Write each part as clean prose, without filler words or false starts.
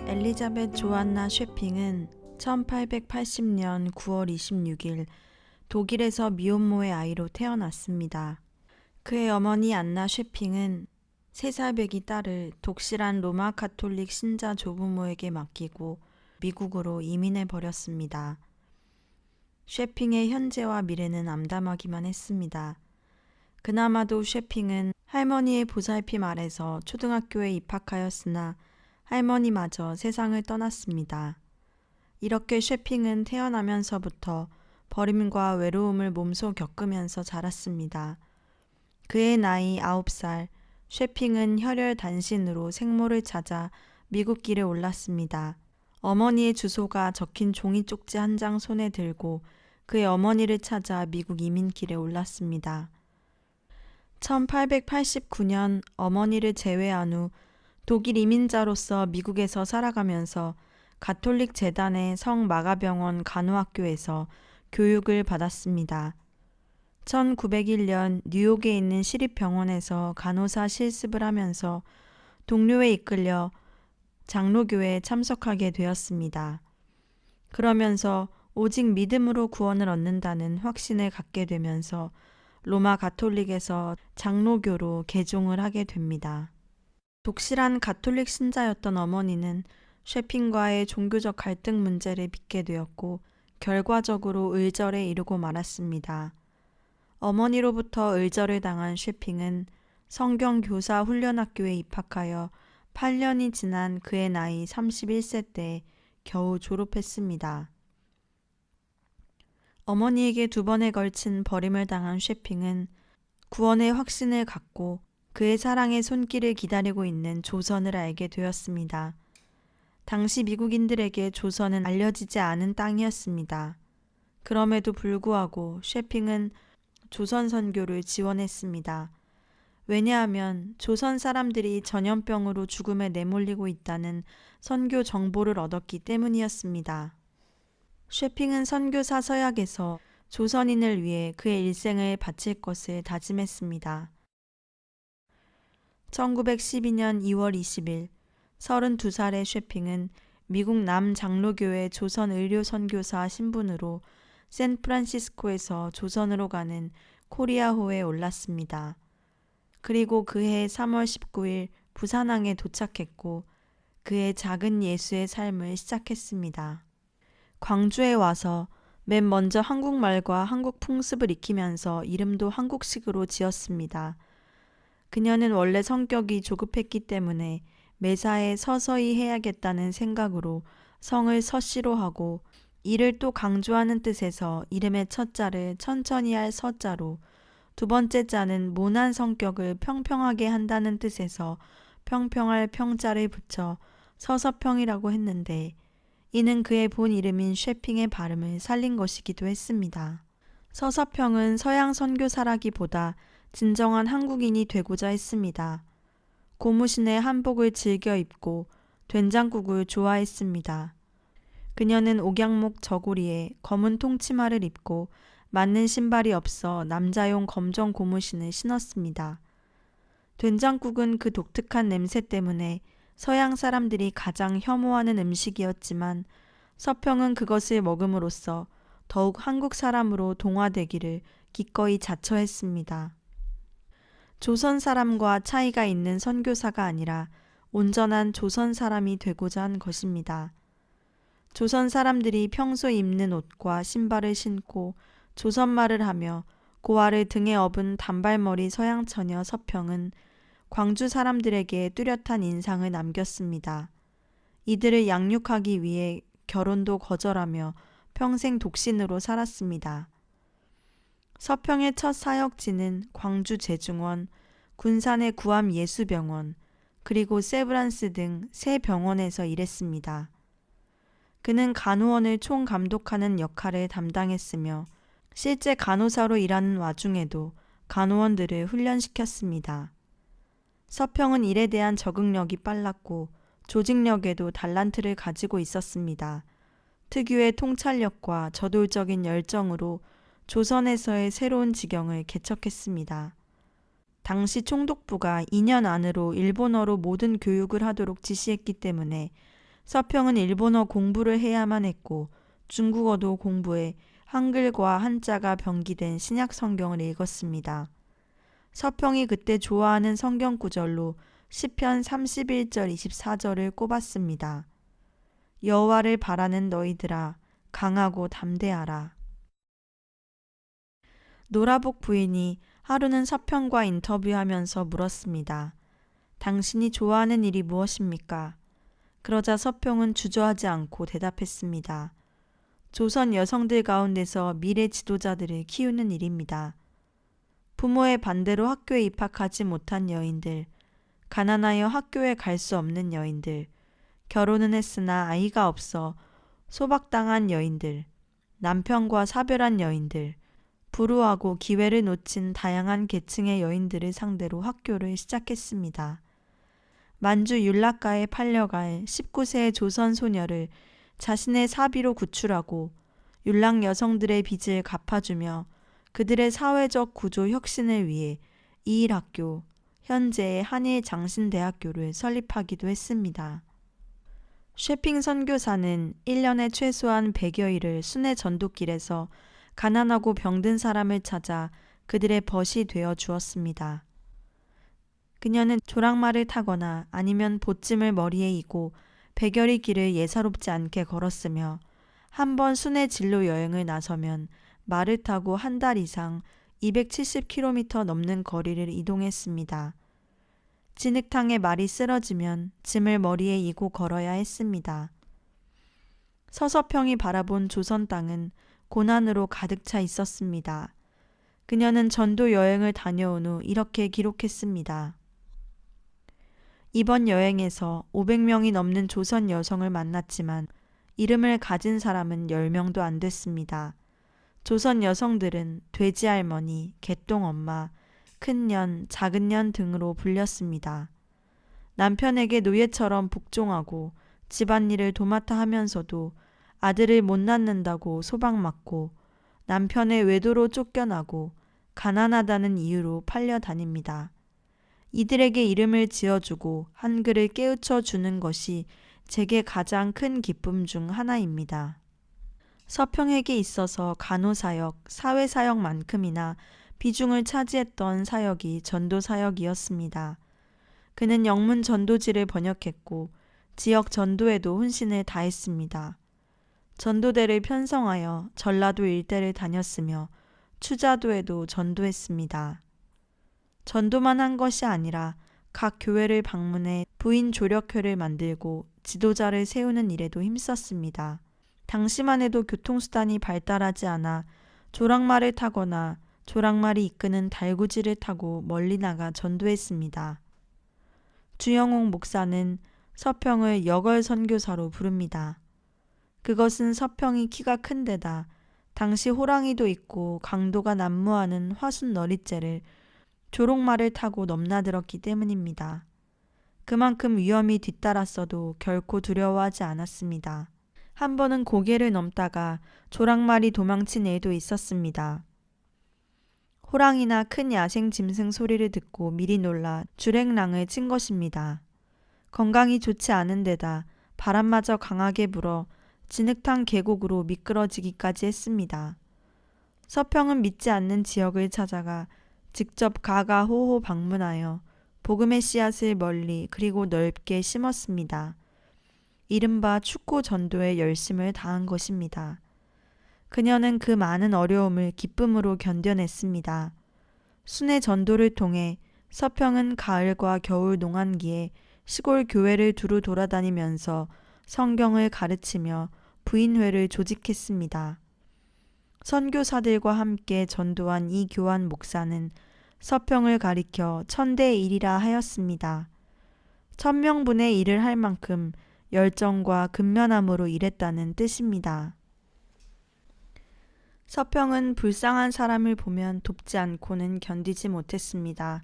엘리자벳 조안나 쉐핑은 1880년 9월 26일 독일에서 미혼모의 아이로 태어났습니다. 그의 어머니 안나 쉐핑은 3살배기 딸을 독실한 로마 가톨릭 신자 조부모에게 맡기고 미국으로 이민해 버렸습니다. 쉐핑의 현재와 미래는 암담하기만 했습니다. 그나마도 쉐핑은 할머니의 보살핌 아래서 초등학교에 입학하였으나 할머니마저 세상을 떠났습니다. 이렇게 쉐핑은 태어나면서부터 버림과 외로움을 몸소 겪으면서 자랐습니다. 그의 나이 9살, 쉐핑은 혈혈단신으로 생모를 찾아 미국 길에 올랐습니다. 어머니의 주소가 적힌 종이 쪽지 한 장 손에 들고 그의 어머니를 찾아 미국 이민길에 올랐습니다. 1889년 어머니를 제외한 후 독일 이민자로서 미국에서 살아가면서 가톨릭 재단의 성마가병원 간호학교에서 교육을 받았습니다. 1901년 뉴욕에 있는 시립병원에서 간호사 실습을 하면서 동료에 이끌려 장로교회에 참석하게 되었습니다. 그러면서 오직 믿음으로 구원을 얻는다는 확신을 갖게 되면서 로마 가톨릭에서 장로교로 개종을 하게 됩니다. 독실한 가톨릭 신자였던 어머니는 쉐핑과의 종교적 갈등 문제를 빚게 되었고 결과적으로 의절에 이르고 말았습니다. 어머니로부터 의절을 당한 쉐핑은 성경교사 훈련학교에 입학하여 8년이 지난 그의 나이 31세 때 겨우 졸업했습니다. 어머니에게 2번에 걸친 버림을 당한 쉐핑은 구원의 확신을 갖고 그의 사랑의 손길을 기다리고 있는 조선을 알게 되었습니다. 당시 미국인들에게 조선은 알려지지 않은 땅이었습니다. 그럼에도 불구하고 쉐핑은 조선 선교를 지원했습니다. 왜냐하면 조선 사람들이 전염병으로 죽음에 내몰리고 있다는 선교 정보를 얻었기 때문이었습니다. 쉐핑은 선교사 서약에서 조선인을 위해 그의 일생을 바칠 것을 다짐했습니다. 1912년 2월 20일 32살의 쉐핑은 미국 남장로교회 조선의료선교사 신분으로 샌프란시스코에서 조선으로 가는 코리아호에 올랐습니다. 그리고 그해 3월 19일 부산항에 도착했고 그의 작은 예수의 삶을 시작했습니다. 광주에 와서 맨 먼저 한국말과 한국 풍습을 익히면서 이름도 한국식으로 지었습니다. 그녀는 원래 성격이 조급했기 때문에 매사에 서서히 해야겠다는 생각으로 성을 서씨로 하고 이를 또 강조하는 뜻에서 이름의 첫 자를 천천히 할 서자로 2번째 자는 모난 성격을 평평하게 한다는 뜻에서 평평할 평자를 붙여 서서평이라고 했는데 이는 그의 본 이름인 쉐핑의 발음을 살린 것이기도 했습니다. 서서평은 서양 선교사라기보다 진정한 한국인이 되고자 했습니다. 고무신의 한복을 즐겨 입고 된장국을 좋아했습니다. 그녀는 옥양목 저고리에 검은 통치마를 입고 맞는 신발이 없어 남자용 검정 고무신을 신었습니다. 된장국은 그 독특한 냄새 때문에 서양 사람들이 가장 혐오하는 음식이었지만 서평은 그것을 먹음으로써 더욱 한국 사람으로 동화되기를 기꺼이 자처했습니다. 조선 사람과 차이가 있는 선교사가 아니라 온전한 조선 사람이 되고자 한 것입니다. 조선 사람들이 평소 입는 옷과 신발을 신고 조선말을 하며 고아를 등에 업은 단발머리 서양 처녀 서평은 광주 사람들에게 뚜렷한 인상을 남겼습니다. 이들을 양육하기 위해 결혼도 거절하며 평생 독신으로 살았습니다. 서평의 첫 사역지는 광주 제중원, 군산의 구암예수병원, 그리고 세브란스 등 세 병원에서 일했습니다. 그는 간호원을 총감독하는 역할을 담당했으며 실제 간호사로 일하는 와중에도 간호원들을 훈련시켰습니다. 서평은 일에 대한 적응력이 빨랐고 조직력에도 달란트를 가지고 있었습니다. 특유의 통찰력과 저돌적인 열정으로 조선에서의 새로운 지경을 개척했습니다. 당시 총독부가 2년 안으로 일본어로 모든 교육을 하도록 지시했기 때문에 서평은 일본어 공부를 해야만 했고 중국어도 공부해 한글과 한자가 병기된 신약 성경을 읽었습니다. 서평이 그때 좋아하는 성경 구절로 시편 31절 24절을 꼽았습니다. 여호와를 바라는 너희들아 강하고 담대하라. 노라복 부인이 하루는 서평과 인터뷰하면서 물었습니다. 당신이 좋아하는 일이 무엇입니까? 그러자 서평은 주저하지 않고 대답했습니다. 조선 여성들 가운데서 미래 지도자들을 키우는 일입니다. 부모의 반대로 학교에 입학하지 못한 여인들, 가난하여 학교에 갈 수 없는 여인들, 결혼은 했으나 아이가 없어 소박당한 여인들, 남편과 사별한 여인들, 불우하고 기회를 놓친 다양한 계층의 여인들을 상대로 학교를 시작했습니다. 만주 율락가에 팔려갈 19세의 조선 소녀를 자신의 사비로 구출하고 율락 여성들의 빚을 갚아주며 그들의 사회적 구조 혁신을 위해 이일학교, 현재의 한일장신대학교를 설립하기도 했습니다. 쉐핑 선교사는 1년에 최소한 100여일을 순회 전도길에서 가난하고 병든 사람을 찾아 그들의 벗이 되어 주었습니다. 그녀는 조랑말을 타거나 아니면 보찜을 머리에 이고 100여리 길을 예사롭지 않게 걸었으며 한 번 순회 진로 여행을 나서면 말을 타고 한 달 이상 270km 넘는 거리를 이동했습니다. 진흙탕에 말이 쓰러지면 짐을 머리에 이고 걸어야 했습니다. 서서평이 바라본 조선 땅은 고난으로 가득 차 있었습니다. 그녀는 전도 여행을 다녀온 후 이렇게 기록했습니다. 이번 여행에서 500명이 넘는 조선 여성을 만났지만 이름을 가진 사람은 10명도 안 됐습니다. 조선 여성들은 돼지 할머니, 개똥 엄마, 큰년, 작은년 등으로 불렸습니다. 남편에게 노예처럼 복종하고 집안일을 도맡아 하면서도 아들을 못 낳는다고 소박맞고 남편의 외도로 쫓겨나고 가난하다는 이유로 팔려 다닙니다. 이들에게 이름을 지어주고 한글을 깨우쳐 주는 것이 제게 가장 큰 기쁨 중 하나입니다. 서평에게 있어서 간호사역, 사회사역만큼이나 비중을 차지했던 사역이 전도사역이었습니다. 그는 영문 전도지를 번역했고 지역 전도에도 혼신을 다했습니다. 전도대를 편성하여 전라도 일대를 다녔으며 추자도에도 전도했습니다. 전도만 한 것이 아니라 각 교회를 방문해 부인 조력회를 만들고 지도자를 세우는 일에도 힘썼습니다. 당시만 해도 교통수단이 발달하지 않아 조랑말을 타거나 조랑말이 이끄는 달구지를 타고 멀리 나가 전도했습니다. 주영옥 목사는 서평을 여걸 선교사로 부릅니다. 그것은 서평이 키가 큰 데다 당시 호랑이도 있고 강도가 난무하는 화순 너릿재를 조롱말을 타고 넘나들었기 때문입니다. 그만큼 위험이 뒤따랐어도 결코 두려워하지 않았습니다. 한 번은 고개를 넘다가 조랑말이 도망친 애도 있었습니다. 호랑이나 큰 야생 짐승 소리를 듣고 미리 놀라 주랭랑을 친 것입니다. 건강이 좋지 않은 데다 바람마저 강하게 불어 진흙탕 계곡으로 미끄러지기까지 했습니다. 서평은 믿지 않는 지역을 찾아가 직접 가가호호 방문하여 복음의 씨앗을 멀리 그리고 넓게 심었습니다. 이른바 축구 전도에 열심을 다한 것입니다. 그녀는 그 많은 어려움을 기쁨으로 견뎌냈습니다. 순회 전도를 통해 서평은 가을과 겨울 농한기에 시골 교회를 두루 돌아다니면서 성경을 가르치며 부인회를 조직했습니다. 선교사들과 함께 전도한 이 교환 목사는 서평을 가리켜 천대의 일이라 하였습니다. 1000명분의 일을 할 만큼 열정과 근면함으로 일했다는 뜻입니다. 서평은 불쌍한 사람을 보면 돕지 않고는 견디지 못했습니다.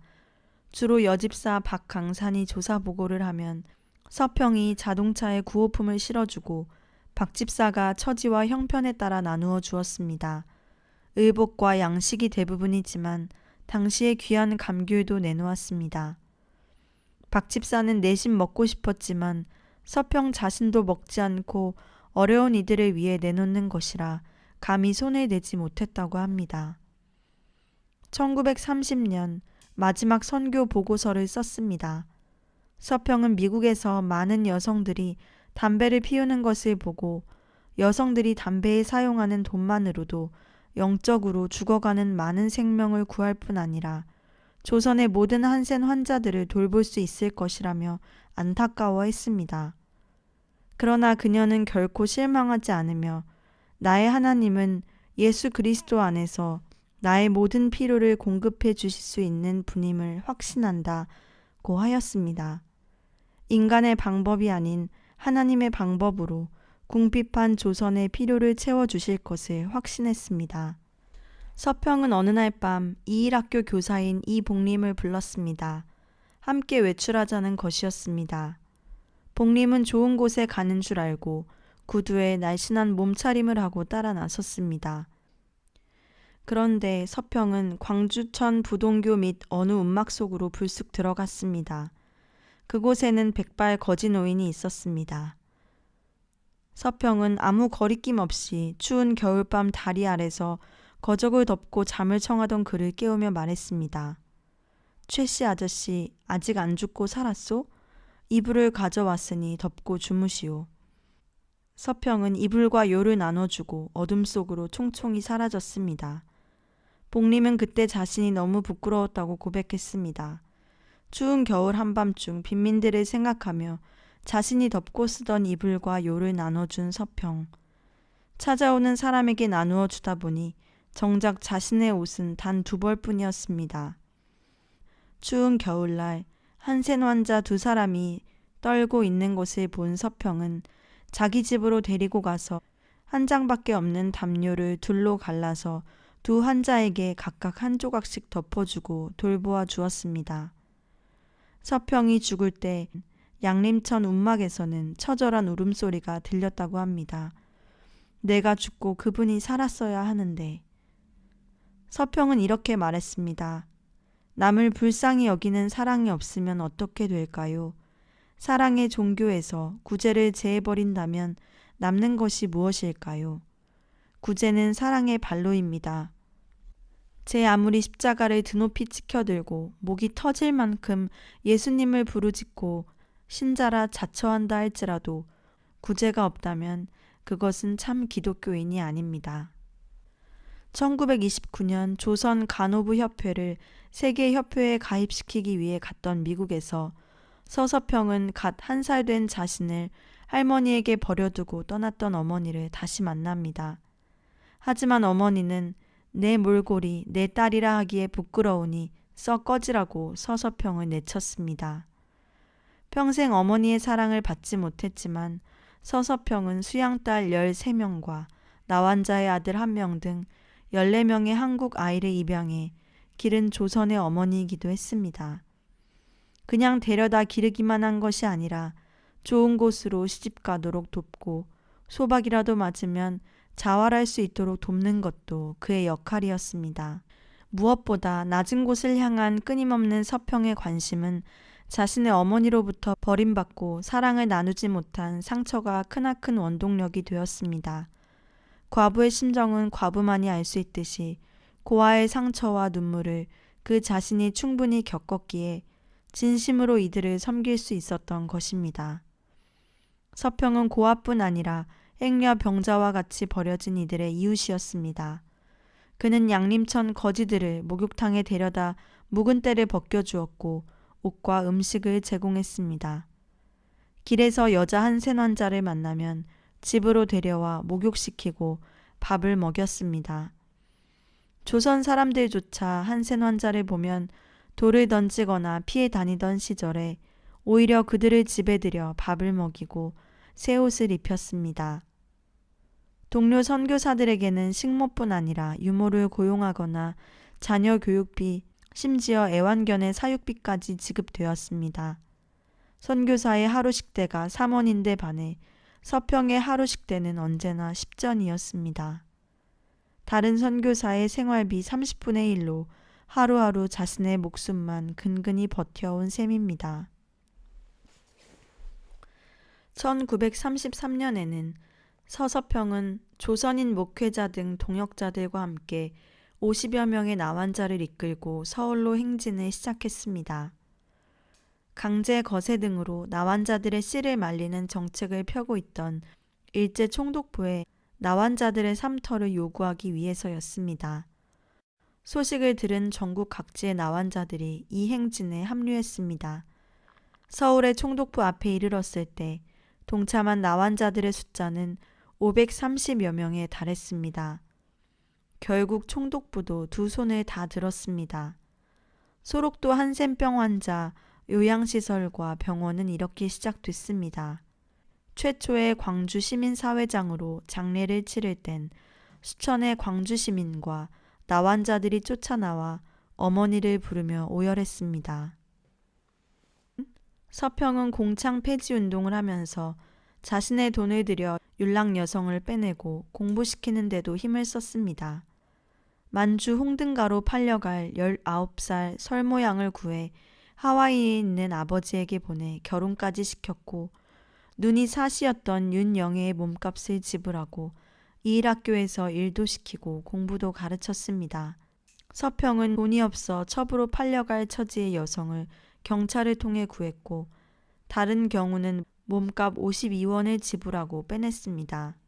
주로 여집사 박강산이 조사 보고를 하면 서평이 자동차에 구호품을 실어주고 박집사가 처지와 형편에 따라 나누어 주었습니다. 의복과 양식이 대부분이지만 당시의 귀한 감귤도 내놓았습니다. 박집사는 내심 먹고 싶었지만 서평 자신도 먹지 않고 어려운 이들을 위해 내놓는 것이라 감히 손을 내지 못했다고 합니다. 1930년 마지막 선교 보고서를 썼습니다. 서평은 미국에서 많은 여성들이 담배를 피우는 것을 보고 여성들이 담배에 사용하는 돈만으로도 영적으로 죽어가는 많은 생명을 구할 뿐 아니라 조선의 모든 한센 환자들을 돌볼 수 있을 것이라며 안타까워했습니다. 그러나 그녀는 결코 실망하지 않으며 나의 하나님은 예수 그리스도 안에서 나의 모든 필요를 공급해 주실 수 있는 분임을 확신한다고 하였습니다. 인간의 방법이 아닌 하나님의 방법으로 궁핍한 조선의 필요를 채워주실 것을 확신했습니다. 서평은 어느 날 밤 이일학교 교사인 이복림을 불렀습니다. 함께 외출하자는 것이었습니다. 복림은 좋은 곳에 가는 줄 알고 구두에 날씬한 몸차림을 하고 따라 나섰습니다. 그런데 서평은 광주천 부동교 및 어느 움막 속으로 불쑥 들어갔습니다. 그곳에는 백발 거지 노인이 있었습니다. 서평은 아무 거리낌 없이 추운 겨울밤 다리 아래서 거적을 덮고 잠을 청하던 그를 깨우며 말했습니다. 최씨 아저씨, 아직 안 죽고 살았소? 이불을 가져왔으니 덮고 주무시오. 서평은 이불과 요를 나눠주고 어둠 속으로 총총히 사라졌습니다. 복림은 그때 자신이 너무 부끄러웠다고 고백했습니다. 추운 겨울 한밤중 빈민들을 생각하며 자신이 덮고 쓰던 이불과 요를 나눠준 서평. 찾아오는 사람에게 나누어 주다 보니 정작 자신의 옷은 단 2벌뿐이었습니다. 추운 겨울날 한센 환자 2사람이 떨고 있는 것을 본 서평은 자기 집으로 데리고 가서 한 장밖에 없는 담요를 둘로 갈라서 2 환자에게 각각 한 조각씩 덮어주고 돌보아 주었습니다. 서평이 죽을 때 양림천 움막에서는 처절한 울음소리가 들렸다고 합니다. 내가 죽고 그분이 살았어야 하는데. 서평은 이렇게 말했습니다. 남을 불쌍히 여기는 사랑이 없으면 어떻게 될까요? 사랑의 종교에서 구제를 제해버린다면 남는 것이 무엇일까요? 구제는 사랑의 발로입니다. 제 아무리 십자가를 드높이 치켜들고 목이 터질 만큼 예수님을 부르짖고 신자라 자처한다 할지라도 구제가 없다면 그것은 참 기독교인이 아닙니다. 1929년 조선 간호부 협회를 세계협회에 가입시키기 위해 갔던 미국에서 서서평은 갓 1살 된 자신을 할머니에게 버려두고 떠났던 어머니를 다시 만납니다. 하지만 어머니는 내 몰골이 내 딸이라 하기에 부끄러우니 썩 꺼지라고 서서평을 내쳤습니다. 평생 어머니의 사랑을 받지 못했지만 서서평은 수양딸 13명과 나환자의 아들 1명 등 14명의 한국 아이를 입양해 기른 조선의 어머니이기도 했습니다. 그냥 데려다 기르기만 한 것이 아니라 좋은 곳으로 시집가도록 돕고 소박이라도 맞으면 자활할 수 있도록 돕는 것도 그의 역할이었습니다. 무엇보다 낮은 곳을 향한 끊임없는 서평의 관심은 자신의 어머니로부터 버림받고 사랑을 나누지 못한 상처가 크나큰 원동력이 되었습니다. 과부의 심정은 과부만이 알 수 있듯이 고아의 상처와 눈물을 그 자신이 충분히 겪었기에 진심으로 이들을 섬길 수 있었던 것입니다. 서평은 고아뿐 아니라 행여 병자와 같이 버려진 이들의 이웃이었습니다. 그는 양림천 거지들을 목욕탕에 데려다 묵은 때를 벗겨주었고 옷과 음식을 제공했습니다. 길에서 여자 한센 환자를 만나면 집으로 데려와 목욕시키고 밥을 먹였습니다. 조선 사람들조차 한센 환자를 보면 돌을 던지거나 피해 다니던 시절에 오히려 그들을 집에 들여 밥을 먹이고 새 옷을 입혔습니다. 동료 선교사들에게는 식모뿐 아니라 유모를 고용하거나 자녀 교육비, 심지어 애완견의 사육비까지 지급되었습니다. 선교사의 하루 식대가 3원인데 반해 서평의 하루 식대는 언제나 10전이었습니다. 다른 선교사의 생활비 30분의 1로 하루하루 자신의 목숨만 근근히 버텨온 셈입니다. 1933년에는 서서평은 조선인 목회자 등 동역자들과 함께 50여 명의 나환자를 이끌고 서울로 행진을 시작했습니다. 강제 거세 등으로 나환자들의 씨를 말리는 정책을 펴고 있던 일제 총독부에 나환자들의 삼터를 요구하기 위해서였습니다. 소식을 들은 전국 각지의 나환자들이 이 행진에 합류했습니다. 서울의 총독부 앞에 이르렀을 때 동참한 나환자들의 숫자는 530여 명에 달했습니다. 결국 총독부도 두 손을 다 들었습니다. 소록도 한센병 환자, 요양시설과 병원은 이렇게 시작됐습니다. 최초의 광주 시민사회장으로 장례를 치를 땐 수천의 광주 시민과 나환자들이 쫓아나와 어머니를 부르며 오열했습니다. 서평은 공창 폐지 운동을 하면서 자신의 돈을 들여 율락 여성을 빼내고 공부시키는 데도 힘을 썼습니다. 만주 홍등가로 팔려갈 19살 설모양을 구해 하와이에 있는 아버지에게 보내 결혼까지 시켰고 눈이 사시였던 윤영애의 몸값을 지불하고 이일학교에서 일도 시키고 공부도 가르쳤습니다. 서평은 돈이 없어 첩으로 팔려갈 처지의 여성을 경찰을 통해 구했고 다른 경우는 몸값 52원을 지불하고 빼냈습니다.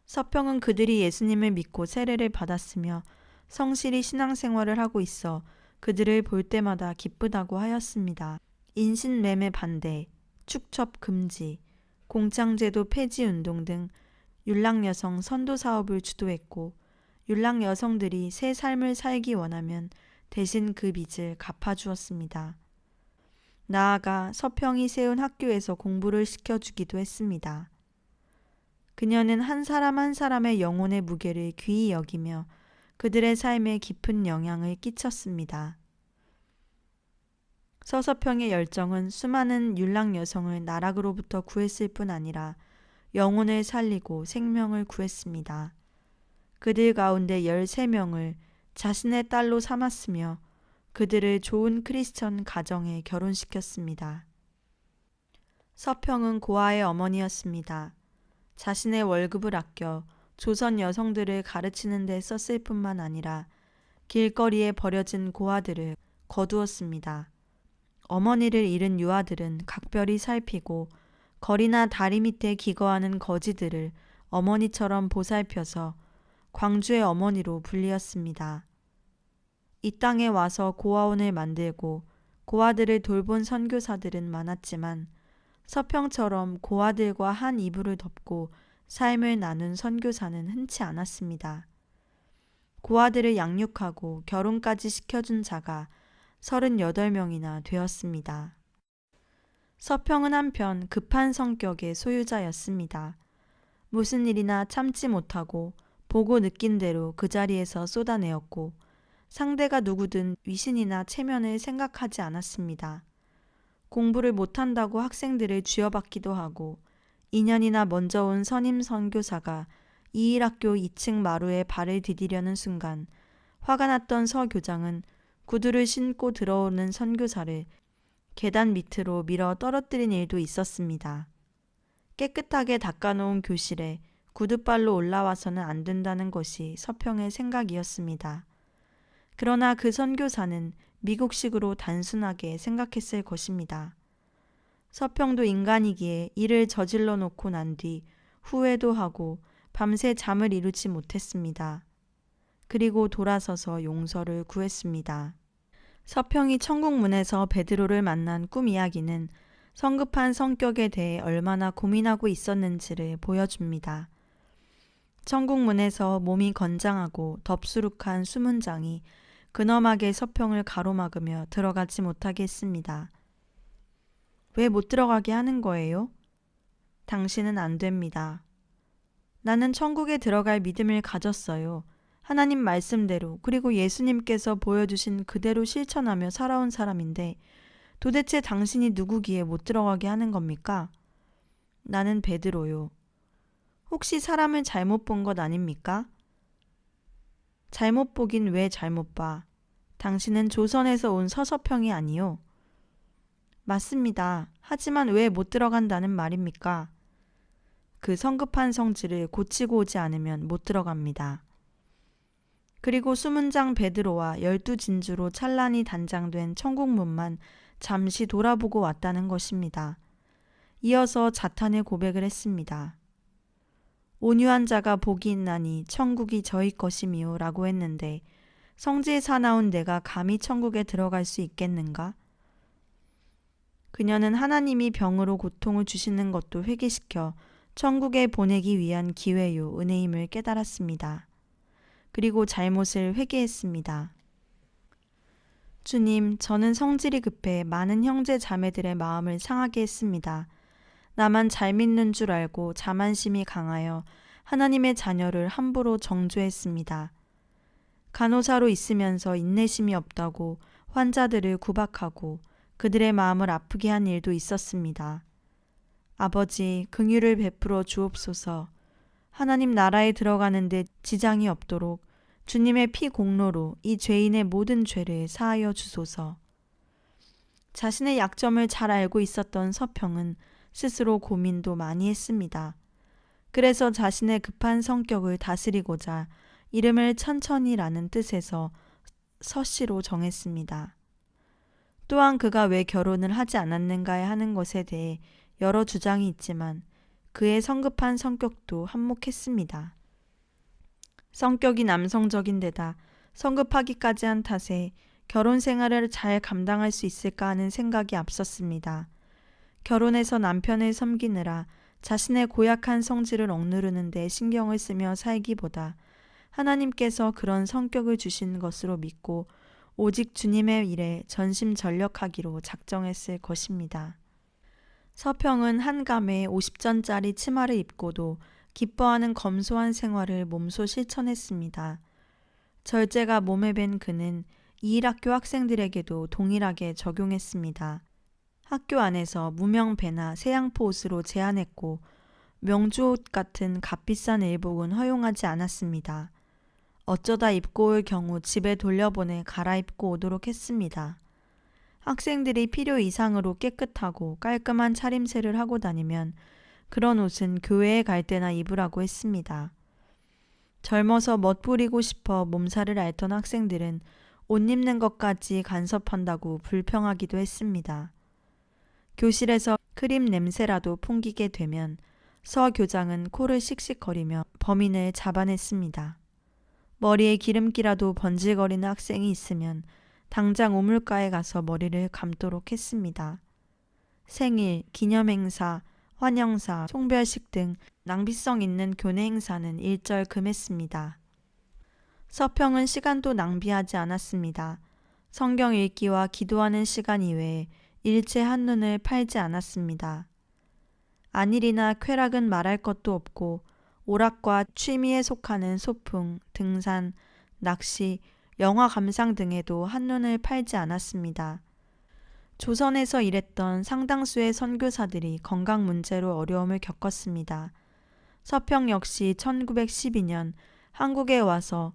서평은 그들이 예수님을 믿고 세례를 받았으며 성실히 신앙생활을 하고 있어 그들을 볼 때마다 기쁘다고 하였습니다. 인신매매 반대, 축첩 금지, 공장제도 폐지 운동 등 율락여성 선도 사업을 주도했고 율락여성들이 새 삶을 살기 원하면 대신 그 빚을 갚아주었습니다. 나아가 서평이 세운 학교에서 공부를 시켜주기도 했습니다. 그녀는 한 사람 한 사람의 영혼의 무게를 귀히 여기며 그들의 삶에 깊은 영향을 끼쳤습니다. 서서평의 열정은 수많은 율락 여성을 나락으로부터 구했을 뿐 아니라 영혼을 살리고 생명을 구했습니다. 그들 가운데 13명을 자신의 딸로 삼았으며 그들을 좋은 크리스천 가정에 결혼시켰습니다. 서평은 고아의 어머니였습니다. 자신의 월급을 아껴 조선 여성들을 가르치는 데 썼을 뿐만 아니라 길거리에 버려진 고아들을 거두었습니다. 어머니를 잃은 유아들은 각별히 살피고 거리나 다리 밑에 기거하는 거지들을 어머니처럼 보살펴서 광주의 어머니로 불리었습니다. 이 땅에 와서 고아원을 만들고 고아들을 돌본 선교사들은 많았지만 서평처럼 고아들과 한 이불을 덮고 삶을 나눈 선교사는 흔치 않았습니다. 고아들을 양육하고 결혼까지 시켜준 자가 38명이나 되었습니다. 서평은 한편 급한 성격의 소유자였습니다. 무슨 일이나 참지 못하고 보고 느낀 대로 그 자리에서 쏟아내었고 상대가 누구든 위신이나 체면을 생각하지 않았습니다. 공부를 못한다고 학생들을 쥐어받기도 하고 2년이나 먼저 온 선임 선교사가 이일학교 2층 마루에 발을 디디려는 순간 화가 났던 서 교장은 구두를 신고 들어오는 선교사를 계단 밑으로 밀어 떨어뜨린 일도 있었습니다. 깨끗하게 닦아놓은 교실에 구두발로 올라와서는 안 된다는 것이 서평의 생각이었습니다. 그러나 그 선교사는 미국식으로 단순하게 생각했을 것입니다. 서평도 인간이기에 일을 저질러 놓고 난 뒤 후회도 하고 밤새 잠을 이루지 못했습니다. 그리고 돌아서서 용서를 구했습니다. 서평이 천국문에서 베드로를 만난 꿈 이야기는 성급한 성격에 대해 얼마나 고민하고 있었는지를 보여줍니다. 천국문에서 몸이 건장하고 덥수룩한 수문장이 근엄하게 서평을 가로막으며 들어가지 못하게 했습니다. 왜 못 들어가게 하는 거예요? 당신은 안 됩니다. 나는 천국에 들어갈 믿음을 가졌어요. 하나님 말씀대로 그리고 예수님께서 보여주신 그대로 실천하며 살아온 사람인데 도대체 당신이 누구기에 못 들어가게 하는 겁니까? 나는 베드로요. 혹시 사람을 잘못 본 것 아닙니까? 잘못 보긴 왜 잘못 봐? 당신은 조선에서 온 서서평이 아니요. 맞습니다. 하지만 왜 못 들어간다는 말입니까? 그 성급한 성질을 고치고 오지 않으면 못 들어갑니다. 그리고 수문장 베드로와 12진주로 찬란히 단장된 천국문만 잠시 돌아보고 왔다는 것입니다. 이어서 자탄의 고백을 했습니다. 온유한 자가 복이 있나니 천국이 저희 것이미요 라고 했는데 성지에 사나운 내가 감히 천국에 들어갈 수 있겠는가? 그녀는 하나님이 병으로 고통을 주시는 것도 회개시켜 천국에 보내기 위한 기회요 은혜임을 깨달았습니다. 그리고 잘못을 회개했습니다. 주님, 저는 성질이 급해 많은 형제 자매들의 마음을 상하게 했습니다. 나만 잘 믿는 줄 알고 자만심이 강하여 하나님의 자녀를 함부로 정죄했습니다. 간호사로 있으면서 인내심이 없다고 환자들을 구박하고 그들의 마음을 아프게 한 일도 있었습니다. 아버지, 긍휼을 베풀어 주옵소서. 하나님 나라에 들어가는데 지장이 없도록 주님의 피 공로로 이 죄인의 모든 죄를 사하여 주소서. 자신의 약점을 잘 알고 있었던 서평은 스스로 고민도 많이 했습니다. 그래서 자신의 급한 성격을 다스리고자 이름을 천천히라는 뜻에서 서씨로 정했습니다. 또한 그가 왜 결혼을 하지 않았는가에 하는 것에 대해 여러 주장이 있지만 그의 성급한 성격도 한몫했습니다. 성격이 남성적인 데다 성급하기까지 한 탓에 결혼 생활을 잘 감당할 수 있을까 하는 생각이 앞섰습니다. 결혼해서 남편을 섬기느라 자신의 고약한 성질을 억누르는 데 신경을 쓰며 살기보다 하나님께서 그런 성격을 주신 것으로 믿고 오직 주님의 일에 전심전력하기로 작정했을 것입니다. 서평은 한감에 50전짜리 치마를 입고도 기뻐하는 검소한 생활을 몸소 실천했습니다. 절제가 몸에 밴 그는 이일학교 학생들에게도 동일하게 적용했습니다. 학교 안에서 무명배나 세양포 옷으로 제한했고 명주옷 같은 값비싼 일복은 허용하지 않았습니다. 어쩌다 입고 올 경우 집에 돌려보내 갈아입고 오도록 했습니다. 학생들이 필요 이상으로 깨끗하고 깔끔한 차림새를 하고 다니면 그런 옷은 교회에 갈 때나 입으라고 했습니다. 젊어서 멋부리고 싶어 몸살을 앓던 학생들은 옷 입는 것까지 간섭한다고 불평하기도 했습니다. 교실에서 크림 냄새라도 풍기게 되면 서 교장은 코를 씩씩거리며 범인을 잡아냈습니다. 머리에 기름기라도 번질거리는 학생이 있으면 당장 우물가에 가서 머리를 감도록 했습니다. 생일, 기념행사, 환영사, 송별식 등 낭비성 있는 교내 행사는 일절 금했습니다. 서평은 시간도 낭비하지 않았습니다. 성경 읽기와 기도하는 시간 이외에 일체 한눈을 팔지 않았습니다. 안일이나 쾌락은 말할 것도 없고 오락과 취미에 속하는 소풍, 등산, 낚시, 영화 감상 등에도 한눈을 팔지 않았습니다. 조선에서 일했던 상당수의 선교사들이 건강 문제로 어려움을 겪었습니다. 서평 역시 1912년 한국에 와서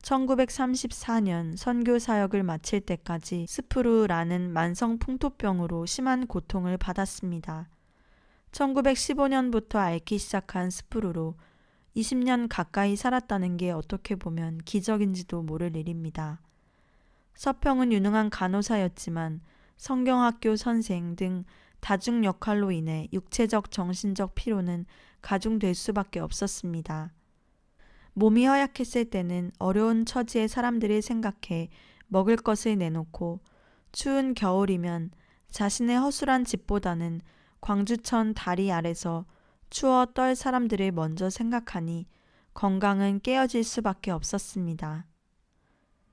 1934년 선교 사역을 마칠 때까지 스프루라는 만성 풍토병으로 심한 고통을 받았습니다. 1915년부터 앓기 시작한 스프루로 20년 가까이 살았다는 게 어떻게 보면 기적인지도 모를 일입니다. 서평은 유능한 간호사였지만 성경학교 선생 등 다중 역할로 인해 육체적 정신적 피로는 가중될 수밖에 없었습니다. 몸이 허약했을 때는 어려운 처지의 사람들을 생각해 먹을 것을 내놓고 추운 겨울이면 자신의 허술한 집보다는 광주천 다리 아래서 추워 떨 사람들을 먼저 생각하니 건강은 깨어질 수밖에 없었습니다.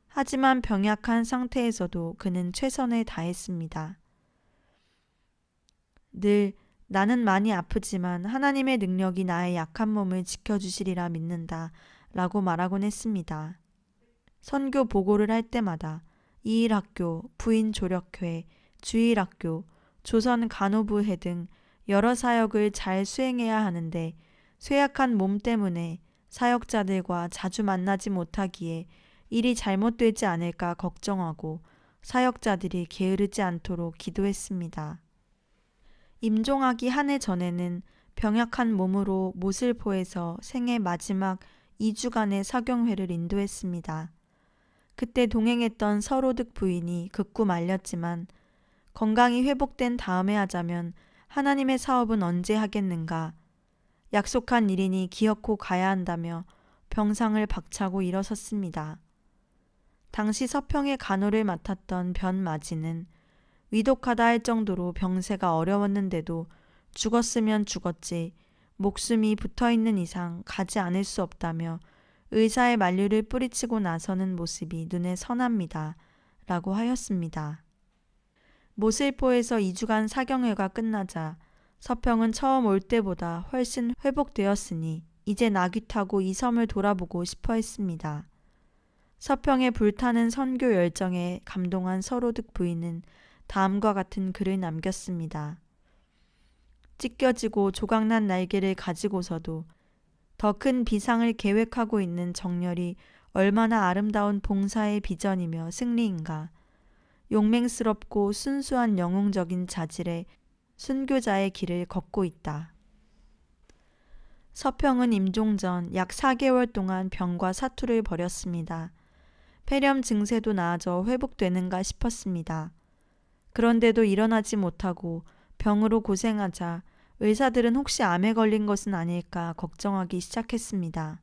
하지만 병약한 상태에서도 그는 최선을 다했습니다. 늘 나는 많이 아프지만 하나님의 능력이 나의 약한 몸을 지켜주시리라 믿는다 라고 말하곤 했습니다. 선교 보고를 할 때마다 이일학교, 부인조력회, 주일학교, 조선 간호부회 등 여러 사역을 잘 수행해야 하는데 쇠약한 몸 때문에 사역자들과 자주 만나지 못하기에 일이 잘못되지 않을까 걱정하고 사역자들이 게으르지 않도록 기도했습니다. 임종하기 한 해 전에는 병약한 몸으로 모슬포에서 생애 마지막 2주간의 사경회를 인도했습니다. 그때 동행했던 서로득 부인이 극구 말렸지만 건강이 회복된 다음에 하자면 하나님의 사업은 언제 하겠는가? 약속한 일이니 기어코 가야 한다며 병상을 박차고 일어섰습니다. 당시 서평의 간호를 맡았던 변마지는 위독하다 할 정도로 병세가 어려웠는데도 죽었으면 죽었지 목숨이 붙어있는 이상 가지 않을 수 없다며 의사의 만류를 뿌리치고 나서는 모습이 눈에 선합니다. 라고 하였습니다. 모슬포에서 2주간 사경회가 끝나자 서평은 처음 올 때보다 훨씬 회복되었으니 이제 나귀 타고 이 섬을 돌아보고 싶어 했습니다. 서평의 불타는 선교 열정에 감동한 서로득 부인은 다음과 같은 글을 남겼습니다. 찢겨지고 조각난 날개를 가지고서도 더 큰 비상을 계획하고 있는 정렬이 얼마나 아름다운 봉사의 비전이며 승리인가. 용맹스럽고 순수한 영웅적인 자질의 순교자의 길을 걷고 있다. 서평은 임종 전 약 4개월 동안 병과 사투를 벌였습니다. 폐렴 증세도 나아져 회복되는가 싶었습니다. 그런데도 일어나지 못하고 병으로 고생하자 의사들은 혹시 암에 걸린 것은 아닐까 걱정하기 시작했습니다.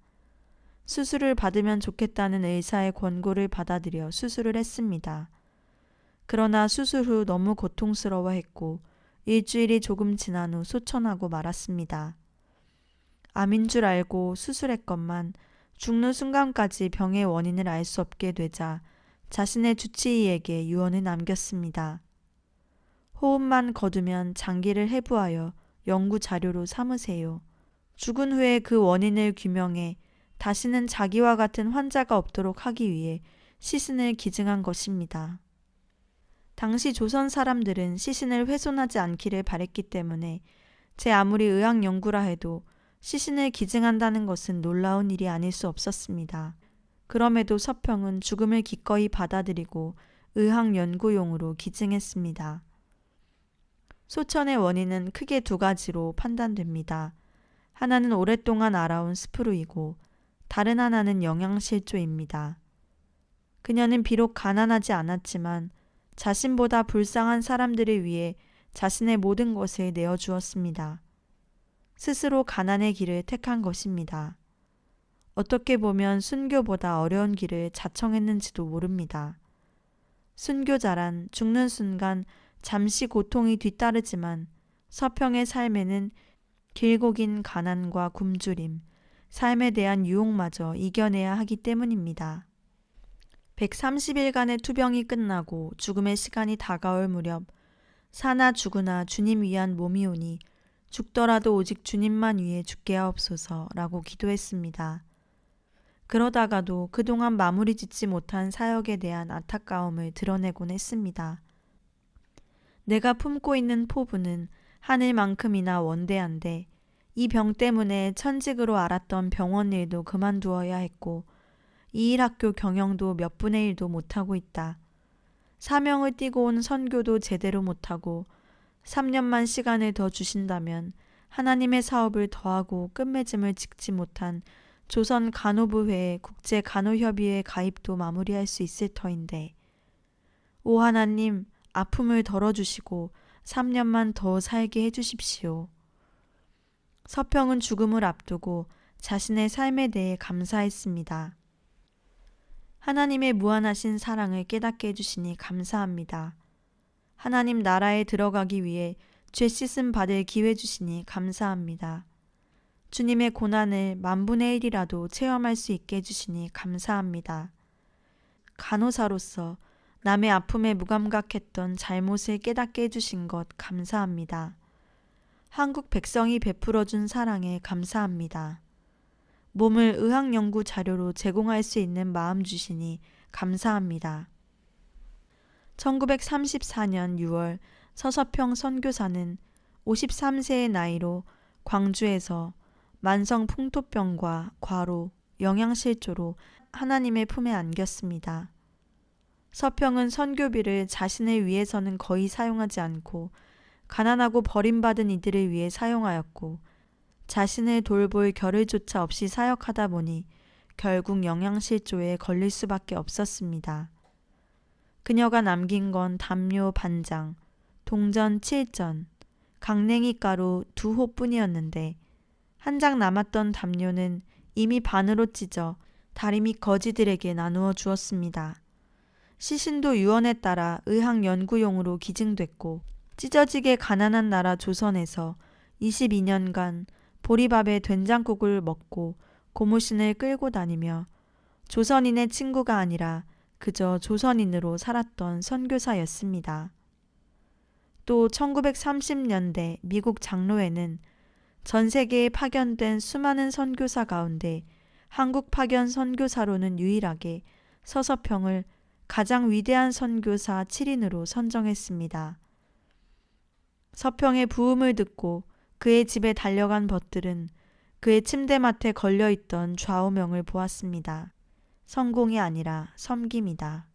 수술을 받으면 좋겠다는 의사의 권고를 받아들여 수술을 했습니다. 그러나 수술 후 너무 고통스러워했고 일주일이 조금 지난 후 소천하고 말았습니다. 암인 줄 알고 수술했건만 죽는 순간까지 병의 원인을 알 수 없게 되자 자신의 주치의에게 유언을 남겼습니다. 호흡만 거두면 장기를 해부하여 연구 자료로 삼으세요. 죽은 후에 그 원인을 규명해 다시는 자기와 같은 환자가 없도록 하기 위해 시신을 기증한 것입니다. 당시 조선 사람들은 시신을 훼손하지 않기를 바랬기 때문에 제 아무리 의학 연구라 해도 시신을 기증한다는 것은 놀라운 일이 아닐 수 없었습니다. 그럼에도 서평은 죽음을 기꺼이 받아들이고 의학 연구용으로 기증했습니다. 소천의 원인은 크게 두 가지로 판단됩니다. 하나는 오랫동안 알아온 스프루이고 다른 하나는 영양실조입니다. 그녀는 비록 가난하지 않았지만 자신보다 불쌍한 사람들을 위해 자신의 모든 것을 내어주었습니다. 스스로 가난의 길을 택한 것입니다. 어떻게 보면 순교보다 어려운 길을 자청했는지도 모릅니다. 순교자란 죽는 순간 잠시 고통이 뒤따르지만 서평의 삶에는 길고 긴 가난과 굶주림, 삶에 대한 유혹마저 이겨내야 하기 때문입니다. 130일간의 투병이 끝나고 죽음의 시간이 다가올 무렵 사나 죽으나 주님 위한 몸이 오니 죽더라도 오직 주님만 위해 죽게 하옵소서라고 기도했습니다. 그러다가도 그동안 마무리 짓지 못한 사역에 대한 안타까움을 드러내곤 했습니다. 내가 품고 있는 포부는 하늘만큼이나 원대한데 이 병 때문에 천직으로 알았던 병원 일도 그만두어야 했고 이 일학교 경영도 몇 분의 1도 못하고 있다. 사명을 띠고 온 선교도 제대로 못하고 3년만 시간을 더 주신다면 하나님의 사업을 더하고 끝맺음을 짓지 못한 조선 간호부회 국제간호협의회 가입도 마무리할 수 있을 터인데 오 하나님 아픔을 덜어주시고 3년만 더 살게 해주십시오. 서평은 죽음을 앞두고 자신의 삶에 대해 감사했습니다. 하나님의 무한하신 사랑을 깨닫게 해주시니 감사합니다. 하나님 나라에 들어가기 위해 죄 씻음 받을 기회 주시니 감사합니다. 주님의 고난을 10,000분의 1이라도 체험할 수 있게 해주시니 감사합니다. 간호사로서 남의 아픔에 무감각했던 잘못을 깨닫게 해주신 것 감사합니다. 한국 백성이 베풀어준 사랑에 감사합니다. 몸을 의학연구 자료로 제공할 수 있는 마음 주시니 감사합니다. 1934년 6월 서서평 선교사는 53세의 나이로 광주에서 만성 풍토병과 과로, 영양실조로 하나님의 품에 안겼습니다. 서평은 선교비를 자신을 위해서는 거의 사용하지 않고 가난하고 버림받은 이들을 위해 사용하였고 자신을 돌볼 겨를조차 없이 사역하다 보니 결국 영양실조에 걸릴 수밖에 없었습니다. 그녀가 남긴 건 담요 반장, 동전 7전, 강냉이 가루 2호뿐이었는데 한 장 남았던 담요는 이미 반으로 찢어 다리 밑 거지들에게 나누어 주었습니다. 시신도 유언에 따라 의학 연구용으로 기증됐고 찢어지게 가난한 나라 조선에서 22년간 보리밥에 된장국을 먹고 고무신을 끌고 다니며 조선인의 친구가 아니라 그저 조선인으로 살았던 선교사였습니다. 또 1930년대 미국 장로회는 전 세계에 파견된 수많은 선교사 가운데 한국 파견 선교사로는 유일하게 서서평을 가장 위대한 선교사 7인으로 선정했습니다. 서평의 부음을 듣고 그의 집에 달려간 벗들은 그의 침대맡에 걸려있던 좌우명을 보았습니다. 성공이 아니라 섬김이다.